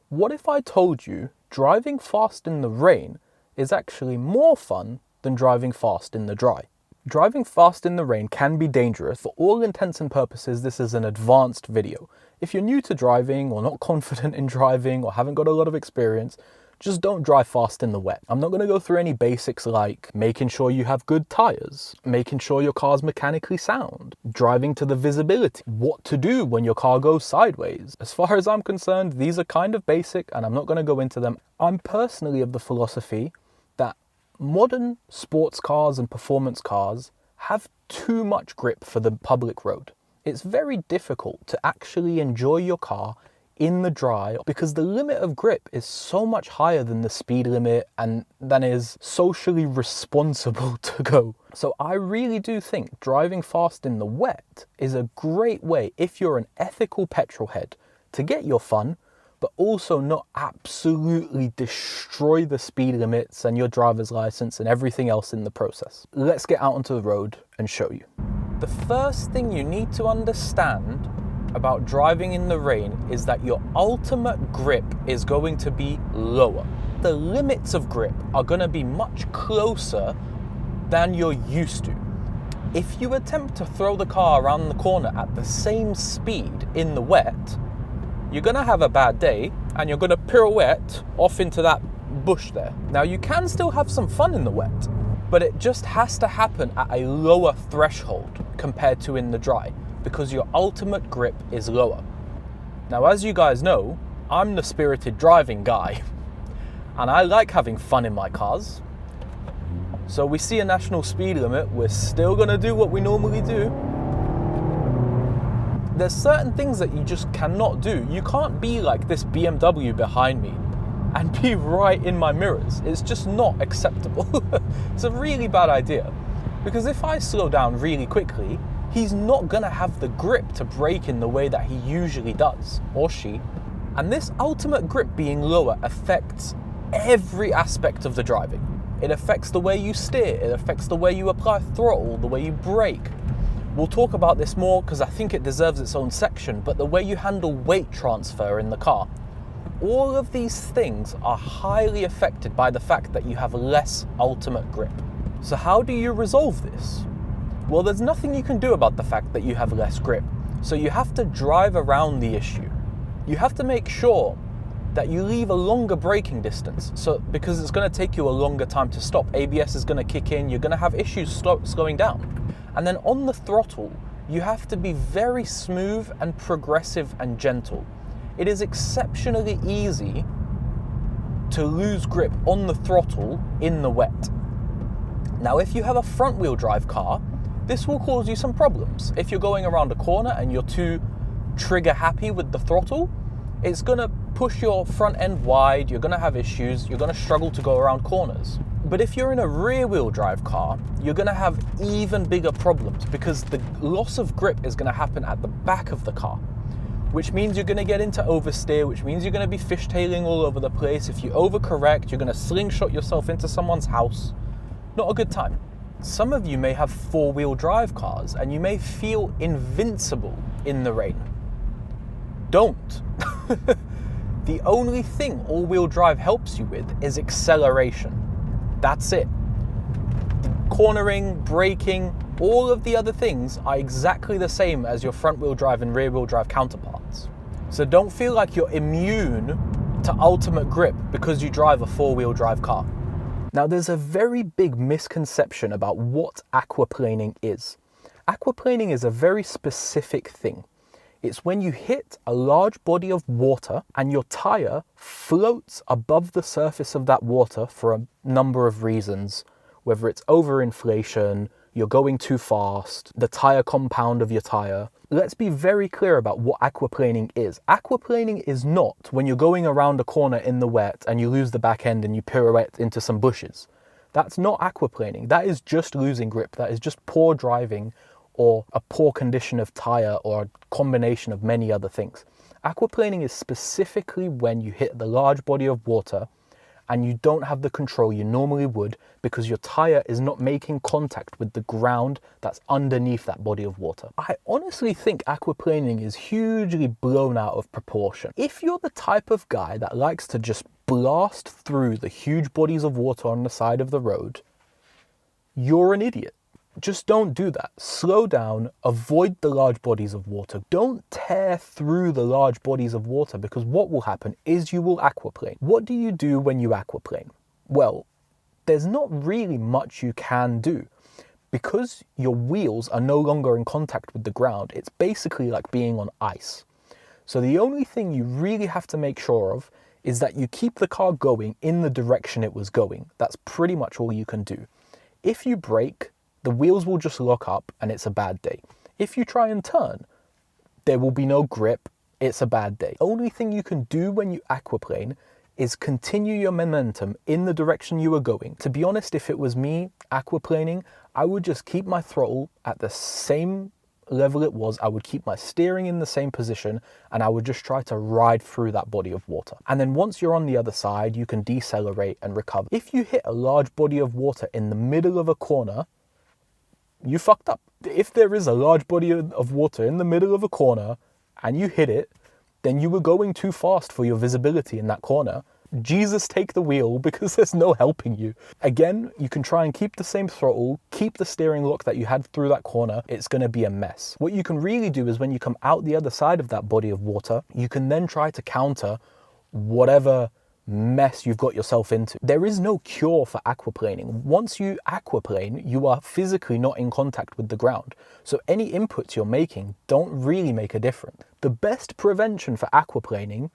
What if I told you driving fast in the rain is actually more fun than driving fast in the dry? Driving fast in the rain can be dangerous. For all intents and purposes, this is an advanced video. If you're new to driving or not confident in driving or haven't got a lot of experience, just don't drive fast in the wet. I'm not going to go through any basics like making sure you have good tires, making sure your car's mechanically sound, driving to the visibility, what to do when your car goes sideways. As far as I'm concerned, these are kind of basic and I'm not going to go into them. I'm personally of the philosophy that modern sports cars and performance cars have too much grip for the public road. It's very difficult to actually enjoy your car in the dry because the limit of grip is so much higher than the speed limit and than is socially responsible to go. So I really do think driving fast in the wet is a great way, if you're an ethical petrol head, to get your fun, but also not absolutely destroy the speed limits and your driver's license and everything else in the process. Let's get out onto the road and show you. The first thing you need to understand about driving in the rain is that your ultimate grip is going to be lower. The limits of grip are going to be much closer than you're used to. If you attempt to throw the car around the corner at the same speed in the wet, you're going to have a bad day and you're going to pirouette off into that bush there. Now you can still have some fun in the wet, but it just has to happen at a lower threshold compared to in the dry, because your ultimate grip is lower. Now, as you guys know, I'm the spirited driving guy, and I like having fun in my cars. So we see a national speed limit, we're still gonna do what we normally do. There's certain things that you just cannot do. You can't be like this BMW behind me and be right in my mirrors. It's just not acceptable. It's a really bad idea, because if I slow down really quickly, he's not gonna have the grip to brake in the way that he usually does, or she. And this ultimate grip being lower affects every aspect of the driving. It affects the way you steer, it affects the way you apply throttle, the way you brake. We'll talk about this more because I think it deserves its own section, but the way you handle weight transfer in the car. All of these things are highly affected by the fact that you have less ultimate grip. So how do you resolve this? Well, there's nothing you can do about the fact that you have less grip. So you have to drive around the issue. You have to make sure that you leave a longer braking distance. So because it's going to take you a longer time to stop, ABS is going to kick in, you're going to have issues slowing down. And then on the throttle, you have to be very smooth and progressive and gentle. It is exceptionally easy to lose grip on the throttle in the wet. Now, if you have a front wheel drive car, this will cause you some problems. If you're going around a corner and you're too trigger happy with the throttle, it's gonna push your front end wide, you're gonna have issues, you're gonna struggle to go around corners. But if you're in a rear wheel drive car, you're gonna have even bigger problems because the loss of grip is gonna happen at the back of the car, which means you're gonna get into oversteer, which means you're gonna be fishtailing all over the place. If you overcorrect, you're gonna slingshot yourself into someone's house. Not a good time. Some of you may have four-wheel drive cars and you may feel invincible in the rain. Don't. The only thing all-wheel drive helps you with is acceleration. That's it. Cornering, braking, all of the other things are exactly the same as your front-wheel drive and rear-wheel drive counterparts. So don't feel like you're immune to ultimate grip because you drive a four-wheel drive car. Now, there's a very big misconception about what aquaplaning is. Aquaplaning is a very specific thing. It's when you hit a large body of water and your tire floats above the surface of that water for a number of reasons, whether it's overinflation, you're going too fast, the tire compound of your tire. Let's be very clear about what aquaplaning is. Aquaplaning is not when you're going around a corner in the wet and you lose the back end and you pirouette into some bushes. That's not aquaplaning. That is just losing grip. That is just poor driving or a poor condition of tire or a combination of many other things. Aquaplaning is specifically when you hit the large body of water and you don't have the control you normally would because your tire is not making contact with the ground that's underneath that body of water. I honestly think aquaplaning is hugely blown out of proportion. If you're the type of guy that likes to just blast through the huge bodies of water on the side of the road, you're an idiot. Just don't do that. Slow down, avoid the large bodies of water. Don't tear through the large bodies of water, because what will happen is you will aquaplane. What do you do when you aquaplane? Well, there's not really much you can do. Because your wheels are no longer in contact with the ground, it's basically like being on ice. So the only thing you really have to make sure of is that you keep the car going in the direction it was going. That's pretty much all you can do. If you brake, the wheels will just lock up and it's a bad day. If you try and turn, there will be no grip, it's a bad day. Only thing you can do when you aquaplane is continue your momentum in the direction you are going. To be honest, if it was me aquaplaning, I would just keep my throttle at the same level it was. I would keep my steering in the same position and I would just try to ride through that body of water. And then once you're on the other side, you can decelerate and recover. If you hit a large body of water in the middle of a corner, you fucked up. If there is a large body of water in the middle of a corner and you hit it, then you were going too fast for your visibility in that corner. Jesus, take the wheel, because there's no helping you. Again, you can try and keep the same throttle, keep the steering lock that you had through that corner. It's going to be a mess. What you can really do is when you come out the other side of that body of water, you can then try to counter whatever mess you've got yourself into. There is no cure for aquaplaning. Once you aquaplane, you are physically not in contact with the ground. So any inputs you're making don't really make a difference. The best prevention for aquaplaning,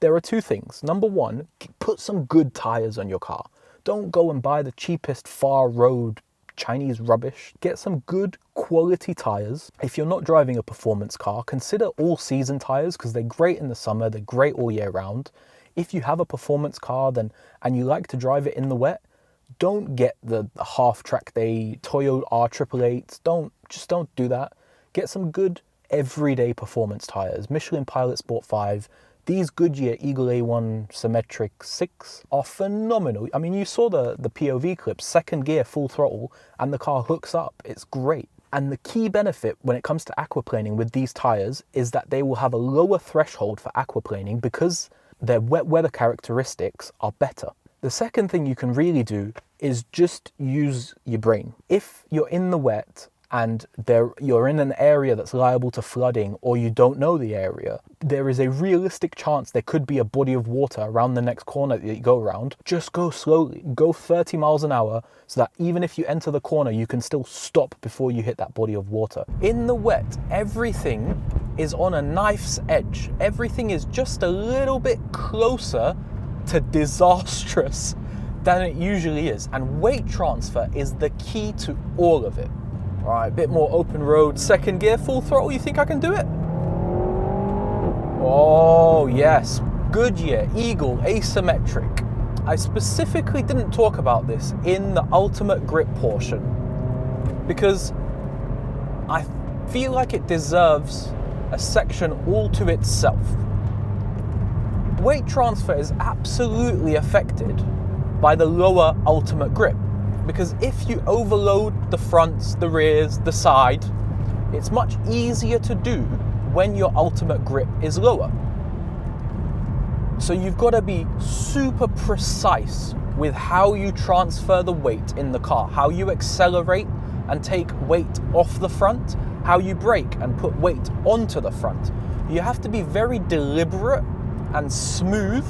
there are two things. Number one, put some good tires on your car. Don't go and buy the cheapest far road Chinese rubbish. Get some good quality tires. If you're not driving a performance car, consider all season tires, because they're great in the summer, they're great all year round. If you have a performance car and you like to drive it in the wet, don't get the half track day Toyota R888s. Don't do that. Get some good everyday performance tires. Michelin Pilot Sport 5. These Goodyear Eagle A1 Symmetric 6 are phenomenal. I mean, you saw the POV clip, second gear, full throttle, and the car hooks up. It's great. And the key benefit when it comes to aquaplaning with these tires is that they will have a lower threshold for aquaplaning because their wet weather characteristics are better. The second thing you can really do is just use your brain. If you're in the wet and you're in an area that's liable to flooding, or you don't know the area, there is a realistic chance there could be a body of water around the next corner that you go around. Just go slowly, go 30 miles an hour, so that even if you enter the corner, you can still stop before you hit that body of water. In the wet, everything is on a knife's edge. Everything is just a little bit closer to disastrous than it usually is. And weight transfer is the key to all of it. All right, a bit more open road, second gear, full throttle. You think I can do it? Oh yes, Goodyear Eagle Asymmetric. I specifically didn't talk about this in the ultimate grip portion because I feel like it deserves a section all to itself. Weight transfer is absolutely affected by the lower ultimate grip, because if you overload the fronts, the rears, the side, it's much easier to do when your ultimate grip is lower. So you've got to be super precise with how you transfer the weight in the car, how you accelerate and take weight off the front, how you brake and put weight onto the front. You have to be very deliberate and smooth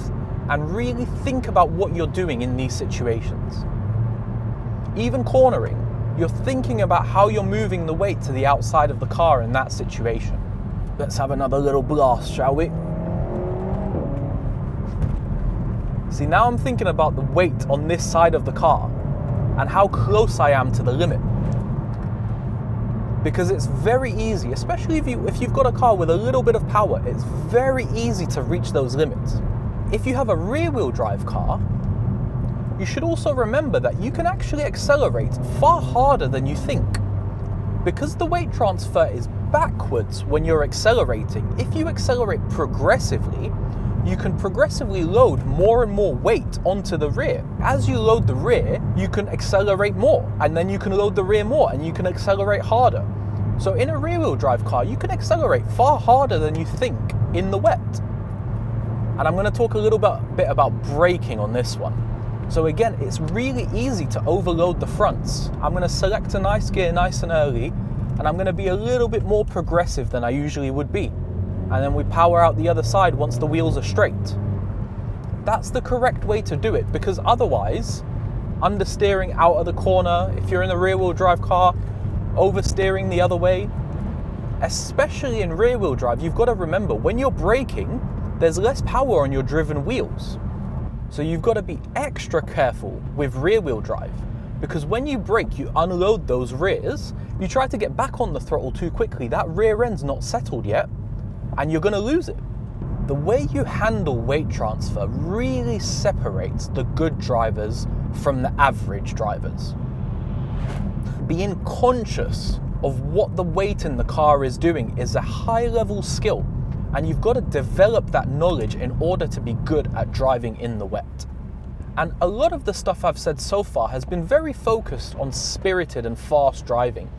and really think about what you're doing in these situations. Even cornering, you're thinking about how you're moving the weight to the outside of the car in that situation. Let's have another little blast, shall we? See, now I'm thinking about the weight on this side of the car and how close I am to the limit. Because it's very easy, especially if you've got a car with a little bit of power, it's very easy to reach those limits. If you have a rear-wheel drive car, you should also remember that you can actually accelerate far harder than you think. Because the weight transfer is backwards when you're accelerating, if you accelerate progressively, you can progressively load more and more weight onto the rear. As you load the rear, you can accelerate more, and then you can load the rear more, and you can accelerate harder. So in a rear-wheel drive car, you can accelerate far harder than you think in the wet. And I'm going to talk a little bit about braking on this one. So again, it's really easy to overload the fronts. I'm going to select a nice gear nice and early, and I'm going to be a little bit more progressive than I usually would be. And then we power out the other side once the wheels are straight. That's the correct way to do it, because otherwise, understeering out of the corner, if you're in a rear-wheel drive car, oversteering the other way, especially in rear-wheel drive, you've got to remember, when you're braking, there's less power on your driven wheels. So you've got to be extra careful with rear-wheel drive, because when you brake, you unload those rears, you try to get back on the throttle too quickly, that rear end's not settled yet, and you're going to lose it. The way you handle weight transfer really separates the good drivers from the average drivers. Being conscious of what the weight in the car is doing is a high-level skill, and you've got to develop that knowledge in order to be good at driving in the wet. And a lot of the stuff I've said so far has been very focused on spirited and fast driving.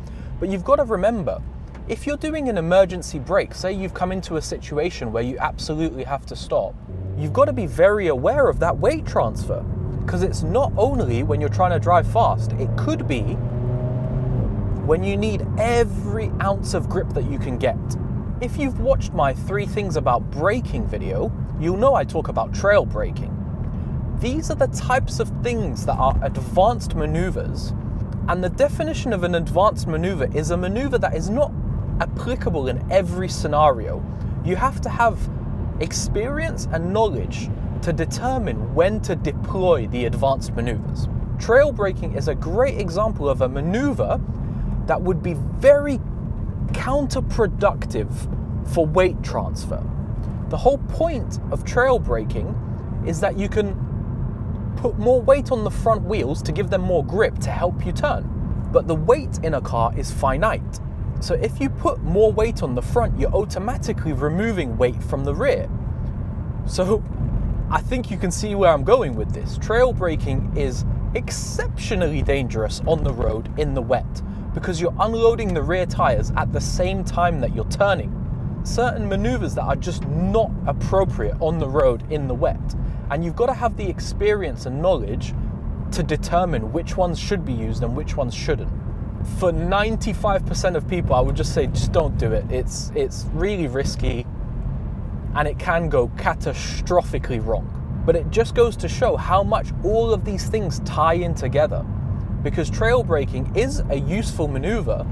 But you've got to remember, if you're doing an emergency brake, say you've come into a situation where you absolutely have to stop, you've got to be very aware of that weight transfer. Because it's not only when you're trying to drive fast, it could be when you need every ounce of grip that you can get. If you've watched my 3 things about braking video, you'll know I talk about trail braking. These are the types of things that are advanced maneuvers, and the definition of an advanced maneuver is a maneuver that is not applicable in every scenario. You have to have experience and knowledge to determine when to deploy the advanced maneuvers. Trail braking is a great example of a maneuver that would be very counterproductive for weight transfer. The whole point of trail braking is that you can put more weight on the front wheels to give them more grip to help you turn. But the weight in a car is finite. So if you put more weight on the front, you're automatically removing weight from the rear. So I think you can see where I'm going with this. Trail braking is exceptionally dangerous on the road in the wet, because you're unloading the rear tires at the same time that you're turning. Certain maneuvers that are just not appropriate on the road in the wet. And you've got to have the experience and knowledge to determine which ones should be used and which ones shouldn't. For 95% of people, I would just say, just don't do it. It's really risky, and it can go catastrophically wrong. But it just goes to show how much all of these things tie in together. Because trail braking is a useful maneuver,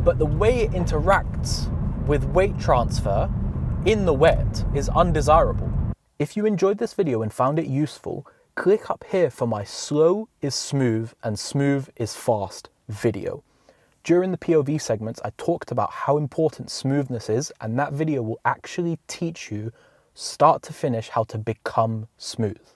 but the way it interacts with weight transfer in the wet is undesirable. If you enjoyed this video and found it useful, click up here for my slow is smooth and smooth is fast video. During the POV segments, I talked about how important smoothness is, and that video will actually teach you start to finish how to become smooth.